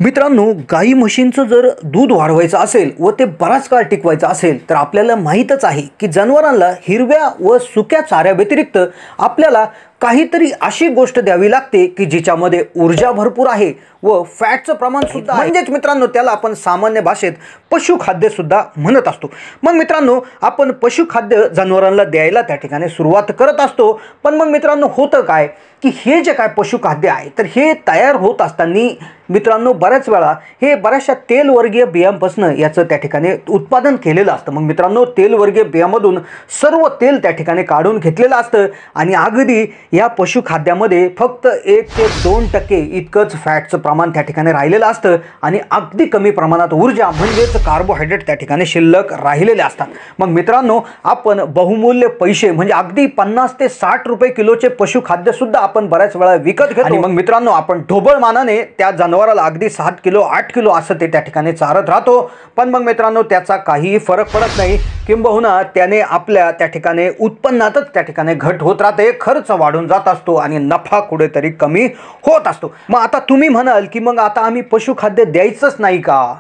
मित्रांनो, गाई म्हशींचं जर दूध वाढवायचं असेल व ते बराच काळ टिकवायचं असेल तर आपल्याला माहीतच आहे की जनावरांना हिरव्या व सुक्या चाऱ्या व्यतिरिक्त आपल्याला काहीतरी अशी गोष्ट द्यावी लागते की जिच्यामध्ये ऊर्जा भरपूर आहे व फॅटचं प्रमाण सुद्धा म्हणजेच मित्रांनो त्याला आपण सामान्य भाषेत पशुखाद्य सुद्धा म्हणत असतो। मग मित्रांनो, आपण पशुखाद्य जनावरांना द्यायला त्या ठिकाणी सुरुवात करत असतो। पण मग मित्रांनो, होतं काय की हे जे काय पशुखाद्य आहे तर हे तयार होत असताना मित्रांनो बऱ्याच वेळा हे बऱ्याचशा तेलवर्गीय बियांपासून याचं त्या ठिकाणी उत्पादन केलेलं असतं। मग मित्रांनो, तेलवर्गीय बियामधून सर्व तेल त्या ठिकाणी काढून घेतलेलं असतं आणि अगदी या पशुखाद्यामध्ये फक्त 1 ते 2% इतकंच फॅटचं प्रमाण त्या ठिकाणी राहिलेलं असतं आणि अगदी कमी प्रमाणात ऊर्जा म्हणजेच कार्बोहायड्रेट त्या ठिकाणी शिल्लक राहिलेले असतात। मग मित्रांनो, आपण बहुमूल्य पैसे म्हणजे अगदी 50 ते 60 रुपये किलोचे पशुखाद्य सुद्धा आपण बऱ्याच वेळा विकत घेतो आणि मग मित्रांनो आपण ढोबळ मानाने त्या जनावराला अगदी 7 किलो 8 किलो असं ते त्या ठिकाणी चारत राहतो। पण मग मित्रांनो त्याचा काहीही फरक पडत नाही, किंबहुना त्याने आपल्या त्या ठिकाणी उत्पन्नातच त्या ठिकाणी घट होत राहते, खर्च वाढून जात असतो आणि नफा कुठेतरी कमी होत असतो। मग आता तुम्ही म्हणाल की मग आता आम्ही पशुखाद्य द्यायचंच नाही का?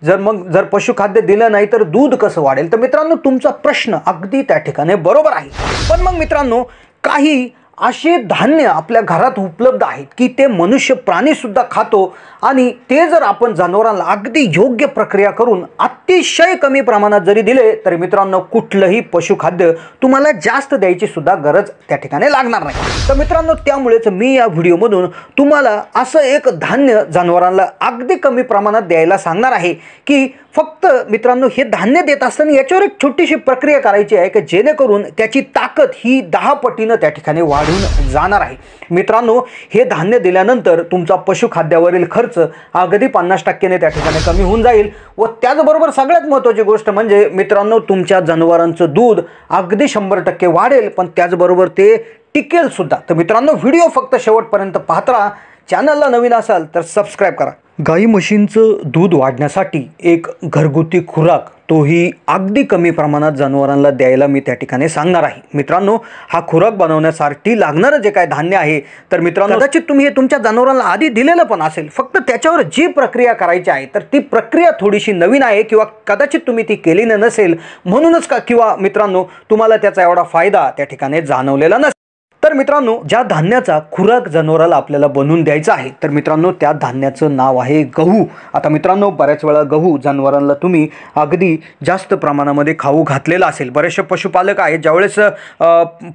जर पशुखाद्य दिलं नाही तर दूध कसं वाढेल? तर मित्रांनो, तुमचा प्रश्न अगदी त्या ठिकाणी बरोबर आहे। पण मग मित्रांनो, काही असे धान्य आपल्या घरात उपलब्ध आहेत की ते मनुष्य प्राणी सुद्धा खातो आणि ते जर आपण जनावरांना अगदी योग्य प्रक्रिया करून अतिशय कमी प्रमाणात जरी दिले तर मित्रांनो कुठलंही पशुखाद्य तुम्हाला जास्त द्यायची सुद्धा गरज त्या ठिकाणी लागणार नाही। तर मित्रांनो, त्यामुळेच मी या व्हिडिओमधून तुम्हाला असं एक धान्य जनावरांना अगदी कमी प्रमाणात द्यायला सांगणार आहे की फक्त मित्रांनो हे धान्य देत असताना याच्यावर एक छोटीशी प्रक्रिया करायची आहे की जेणेकरून त्याची ताकद ही 10 पटीनं त्या ठिकाणी वाढून जाणार आहे। मित्रांनो, हे धान्य दिल्यानंतर तुमचा पशुखाद्यावरील खर्च अगदी 50% त्या ठिकाणी कमी होऊन जाईल व त्याचबरोबर सगळ्यात महत्त्वाची गोष्ट म्हणजे मित्रांनो तुमच्या जनावरांचं दूध अगदी 100% वाढेल, पण त्याचबरोबर ते टिकेल सुद्धा। तर मित्रांनो, व्हिडिओ फक्त शेवटपर्यंत पाहत राहा। चॅनलला नवीन असाल तर सबस्क्राईब करा। गाई म्हशींचं दूध वाढण्यासाठी एक घरगुती खुराक तोही अगदी कमी प्रमाणात जनावरांना द्यायला मी त्या ठिकाणी सांगणार आहे। मित्रांनो, हा खुराक बनवण्यासाठी लागणारं जे काय धान्य आहे तर मित्रांनो कदाचित तुम्ही हे तुमच्या जनावरांना आधी दिलेलं पण असेल, फक्त त्याच्यावर जी प्रक्रिया करायची आहे तर ती प्रक्रिया थोडीशी नवीन आहे किंवा कदाचित तुम्ही ती केली नसेल म्हणूनच का किंवा मित्रांनो तुम्हाला त्याचा एवढा फायदा त्या ठिकाणी जाणवलेला नसेल। तर मित्रांनो, ज्या धान्याचा खुराक जनावराला आपल्याला बनवून द्यायचा आहे तर मित्रांनो त्या धान्याचं नाव आहे गहू। आता मित्रांनो, बऱ्याच वेळा गहू जनावरांना तुम्ही अगदी जास्त प्रमाणामध्ये खाऊ घातलेला असेल। बरेचसे पशुपालक आहेत ज्यावेळेस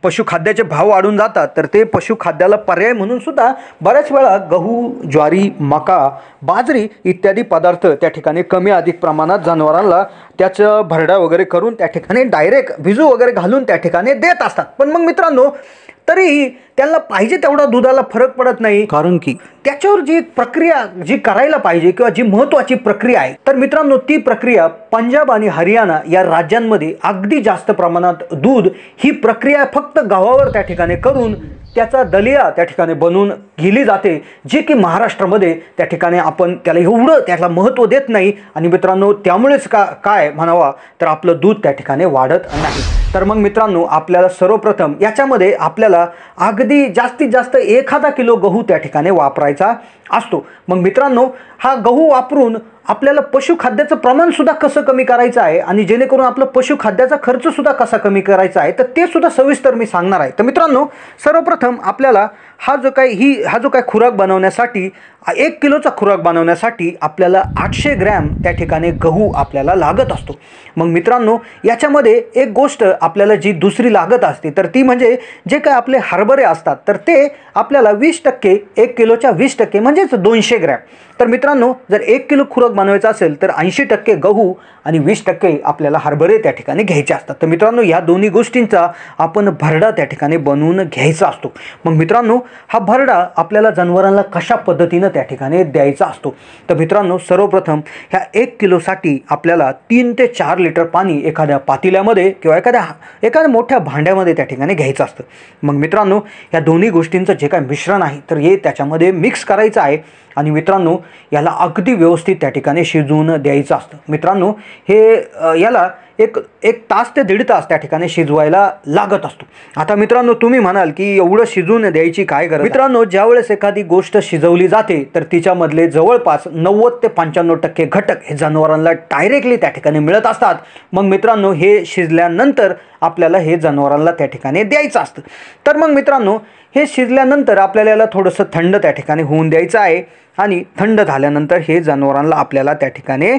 पशुखाद्याचे भाव वाढून जातात तर ते पशुखाद्याला पर्याय म्हणून सुद्धा बऱ्याच वेळा गहू, ज्वारी, मका, बाजरी इत्यादी पदार्थ त्या ठिकाणी कमी अधिक प्रमाणात जनावरांना त्याचं भरडा वगैरे करून त्या ठिकाणी डायरेक्ट भिजू वगैरे घालून त्या ठिकाणी देत असतात। पण मग मित्रांनो तरीही त्यांना पाहिजे तेवढा दुधाला फरक पडत नाही, कारण की त्याच्यावर जी प्रक्रिया जी करायला पाहिजे किंवा जी महत्त्वाची प्रक्रिया आहे तर मित्रांनो ती प्रक्रिया पंजाब आणि हरियाणा या राज्यांमध्ये अगदी जास्त प्रमाणात दूध ही प्रक्रिया फक्त गव्हावर त्या ठिकाणी करून त्याचा दलिया त्या ठिकाणी बनवून केली जाते, जे की महाराष्ट्रामध्ये त्या ठिकाणी आपण त्याला एवढं त्याला महत्त्व देत नाही आणि मित्रांनो त्यामुळेच काय म्हणावा तर आपलं दूध त्या ठिकाणी वाढत नाही। तर मग मित्रांनो आपल्याला सर्वप्रथम याच्यामध्ये आपल्याला अगदी जास्तीत जास्त 1 किलो गहू त्या ठिकाणी वापरायचा असतो। मग मित्रांनो हा गहू वापरून आपल्याला पशुखाद्याचं प्रमाण सुद्धा कसं कमी करायचं आहे आणि जेणेकरून आपलं पशुखाद्याचा खर्च सुद्धा कसा कमी करायचा आहे तर ते सुद्धा सविस्तर मी सांगणार आहे। तर मित्रांनो, सर्वप्रथम आपल्याला हा जो काय खुराक बनवण्यासाठी 1 किलोचा खुराक बनवण्यासाठी आपल्याला 800 ग्रॅम त्या ठिकाणी गहू आपल्याला लागत असतो। मग मित्रांनो याच्यामध्ये एक गोष्ट आपल्याला जी दुसरी लागत असते तर ती म्हणजे जे काय आपले हरभरे असतात तर ते आपल्याला 20% 1 किलोच्या 20% म्हणजेच 200 ग्रॅम। तर मित्रांनो जर 1 किलो खुराक बनवायचा असेल तर 80% गहू आणि 20% आपल्याला हरभरे त्या ठिकाणी घ्यायचे असतात। तर मित्रांनो या दोन्ही गोष्टींचा आपण भरडा त्या ठिकाणी बनवून घ्यायचा असतो। मग मित्रांनो हा भरडा आपल्याला जनावरांना कशा पद्धतीने त्या ठिकाणी द्यायचा असतो तर मित्रांनो सर्वप्रथम ह्या 1 किलोसाठी आपल्याला 3 ते 4 लिटर पाणी एखाद्या पातेल्यामध्ये किंवा एखाद्या मोठ्या भांड्यामध्ये त्या ठिकाणी घ्यायचं असतं। मग मित्रांनो या दोन्ही गोष्टींचं जे काय मिश्रण आहे तर हे त्याच्यामध्ये मिक्स करायचं आहे आणि मित्रांनो याला अगदी व्यवस्थित त्या ठिकाणी शिजवून द्यायचं असतं। मित्रांनो हे याला एक एक तास ते दीड तास त्या ठिकाणी शिजवायला लागत असतो। आता मित्रांनो तुम्ही म्हणाल की एवढं शिजवून द्यायची काय गरज? मित्रांनो ज्यावेळेस एखादी गोष्ट शिजवली जाते तर तिच्यामधले जवळपास 90 ते 95% घटक हे जनावरांना डायरेक्टली त्या ठिकाणी मिळत असतात। मग मित्रांनो हे शिजल्यानंतर आपल्याला हे जनावरांना त्या ठिकाणी द्यायचं असतं। तर मग मित्रांनो हे शिजल्यानंतर आपल्याला याला थोडंसं थंड त्या ठिकाणी होऊन द्यायचं आहे आणि थंड झाल्यानंतर हे जनावरांना आपल्याला त्या ठिकाणी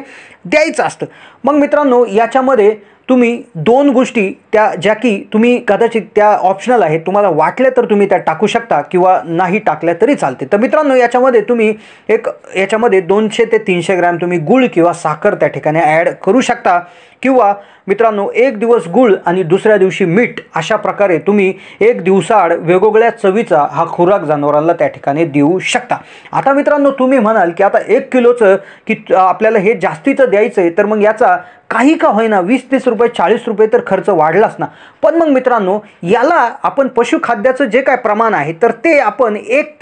द्यायचं असतं। मग मित्रांनो याच्यामध्ये तुम्ही दोन गोष्टी त्या ज्या की तुम्ही कदाचित त्या ऑप्शनल आहेत, तुम्हाला वाटल्या तर तुम्ही त्या टाकू शकता किंवा नाही टाकल्या तरी चालते। तर मित्रांनो याच्यामध्ये तुम्ही याच्यामध्ये 200 ते 300 ग्रॅम तुम्ही गूळ किंवा साखर त्या ठिकाणी ॲड करू शकता किंवा मित्रांनो एक दिवस गूळ आणि दुसऱ्या दिवशी मीठ अशा प्रकारे तुम्ही एक दिवसाआड वेगवेगळ्या चवीचा हा खुराक जनावरांना त्या ठिकाणी देऊ शकता। आता मित्रांनो तुम्ही म्हणाल की आता 1 किलोचं की आपल्याला हे जास्तीचं द्यायचं आहे, तर मग याचा काही का होईना 20-30 रुपये 40 रुपये तर खर्च वाढलाच ना। पण मग मित्रांनो याला आपण पशुखाद्याचं जे काय प्रमाण आहे तर ते आपण 1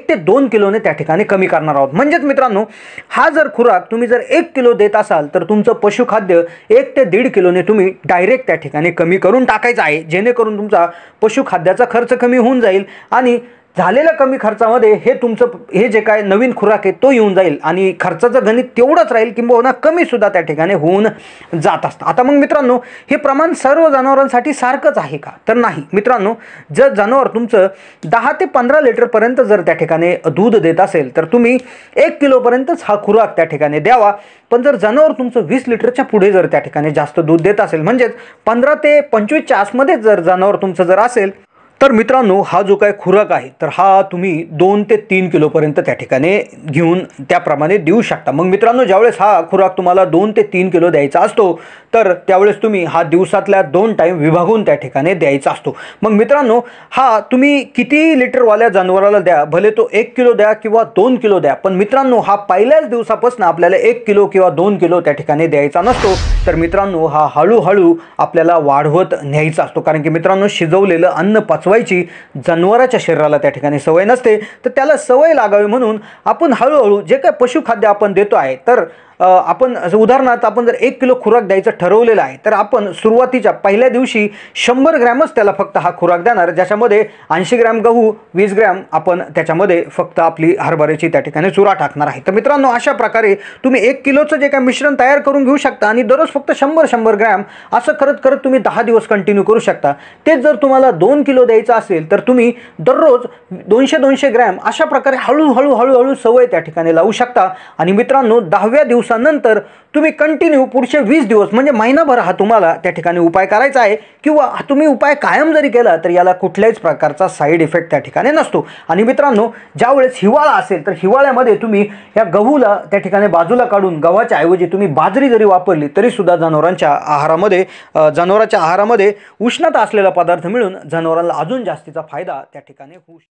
ते 2 किलोने त्या ठिकाणी कमी करणार आहोत। म्हणजेच मित्रांनो हा जर खुराक तुम्ही जर 1 किलो देत असाल तर तुमचं पशुखाद्य 1 ते 1.5 किलोने तुम्ही डायरेक्ट त्या ठिकाणी कमी करून टाकायचं आहे, जेणेकरून तुमचा पशुखाद्याचा खर्च कमी होऊन जाईल आणि झालेल्या कमी खर्चामध्ये हे तुमचं हे जे काय नवीन खुराक आहे तो येऊन जाईल आणि खर्चाचं गणित तेवढंच राहील किंबहुना कमी सुद्धा त्या ठिकाणी होऊन जात असतं। आता मग मित्रांनो हे प्रमाण सर्व जनावरांसाठी सारखंच आहे का? तर नाही मित्रांनो, जर जनावर तुमचं 10 ते 15 लिटरपर्यंत जर त्या ठिकाणी दूध देत असेल तर तुम्ही 1 किलोपर्यंतच हा खुराक त्या ठिकाणी द्यावा। पण जर जनावर तुमचं 20 लिटरच्या पुढे जर त्या ठिकाणी जास्त दूध देत असेल, म्हणजेच 15 ते 25च्या आसमध्ये जर जनावर तुमचं जर असेल तर मित्रांनो हा जो काय खुराक आहे तर हा तुम्ही 2 ते 3 किलोपर्यंत त्या ठिकाणी घेऊन त्याप्रमाणे देऊ शकता। मग मित्रांनो ज्यावेळेस हा खुराक तुम्हाला 2 ते 3 किलो द्यायचा असतो तर त्यावेळेस तुम्ही हा दिवसातल्या 2 टाईम विभागून त्या ठिकाणी द्यायचा असतो। मग मित्रांनो हा तुम्ही किती लिटरवाल्या जनावराला द्या, भले तो 1 किलो द्या किंवा 2 किलो द्या, पण मित्रांनो हा पहिल्याच दिवसापासून आपल्याला 1 किलो किंवा 2 किलो त्या ठिकाणी द्यायचा नसतो। तर मित्रांनो हा हळूहळू आपल्याला वाढवत न्यायचा असतो, कारण की मित्रांनो शिजवलेलं अन्न पचवायची जनावराच्या शरीराला त्या ठिकाणी सवय नसते। तर त्याला सवय लागावी म्हणून आपण हळूहळू जे काही पशुखाद्य आपण देतो आहे तर आपण उदाहरणार्थ आपण जर 1 किलो खुराक द्यायचं ठरवलेलं आहे तर आपण सुरुवातीच्या पहिल्या दिवशी 100 ग्रॅमच त्याला फक्त हा खुराक देणार, ज्याच्यामध्ये 80 ग्रॅम गहू, 20 ग्रॅम आपण त्याच्यामध्ये फक्त आपली हरभऱ्याची त्या ठिकाणी चुरा टाकणार आहे। तर मित्रांनो अशा प्रकारे तुम्ही 1 किलोचं जे काही मिश्रण तयार करून घेऊ शकता आणि दररोज फक्त 100 ग्रॅम असं करत करत तुम्ही 10 दिवस कंटिन्यू करू शकता। तेच जर तुम्हाला 2 किलो द्यायचं असेल तर तुम्ही दररोज 200 ग्रॅम अशा प्रकारे हळूहळू सवय त्या ठिकाणी लावू शकता। आणि मित्रांनो 10व्या दिवसानंतर तुम्ही कंटिन्यू पुढचे 20 दिवस म्हणजे महिनाभर हा तुम्हाला त्या ठिकाणी उपाय करायचा आहे किंवा तुम्ही उपाय कायम जरी केला तर याला कुठल्याच प्रकारचा साईड इफेक्ट त्या ठिकाणी नसतो। आणि मित्रांनो ज्यावेळेस हिवाळा असेल तर हिवाळ्यामध्ये तुम्ही या गहूला त्या ठिकाणी बाजूला काढून गव्हाच्या ऐवजी तुम्ही बाजरी जरी वापरली तरी सुद्धा जनावरांच्या आहारामध्ये उष्णता असलेला पदार्थ मिळून जनावरांना अजून जास्तीचा फायदा त्या ठिकाणी होऊ शकतो।